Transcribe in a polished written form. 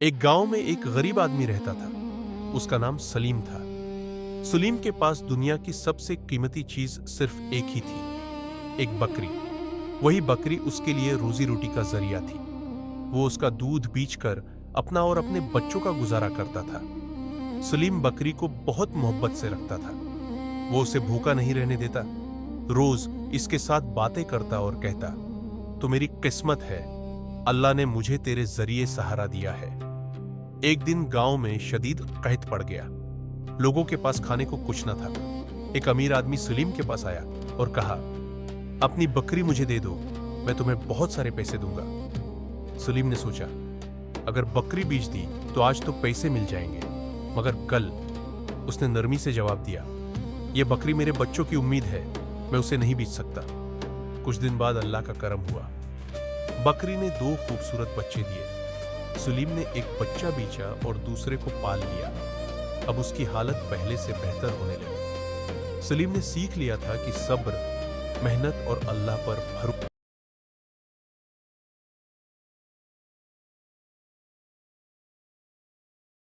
ایک گاؤں میں ایک غریب آدمی رہتا تھا۔ اس کا نام سلیم تھا۔ سلیم کے پاس دنیا کی سب سے قیمتی چیز صرف ایک ہی تھی، ایک بکری۔ وہی بکری اس کے لیے روزی روٹی کا ذریعہ تھی۔ وہ اس کا دودھ بیچ کر اپنا اور اپنے بچوں کا گزارا کرتا تھا۔ سلیم بکری کو بہت محبت سے رکھتا تھا۔ وہ اسے بھوکا نہیں رہنے دیتا، روز اس کے ساتھ باتیں کرتا اور کہتا، تو میری قسمت ہے، اللہ نے مجھے تیرے ذریعے سہارا دیا ہے۔ ایک دن گاؤں میں شدید قحط پڑ گیا۔ لوگوں کے پاس کھانے کو کچھ نہ تھا۔ ایک امیر آدمی سلیم کے پاس آیا اور کہا، اپنی بکری مجھے دے دو، میں تمہیں بہت سارے پیسے دوں گا۔ سلیم نے سوچا، اگر بکری بیچ دی تو آج تو پیسے مل جائیں گے، مگر کل؟ اس نے نرمی سے جواب دیا، یہ بکری میرے بچوں کی امید ہے، میں اسے نہیں بیچ سکتا۔ کچھ دن بعد اللہ کا کرم ہوا۔ بکری نے 2 خوبصورت بچے دیے۔ سلیم نے ایک بچہ بیچا اور دوسرے کو پال لیا۔ اب اس کی حالت پہلے سے بہتر ہونے لگی۔ سلیم نے سیکھ لیا تھا کہ صبر، محنت اور اللہ پر بھروسہ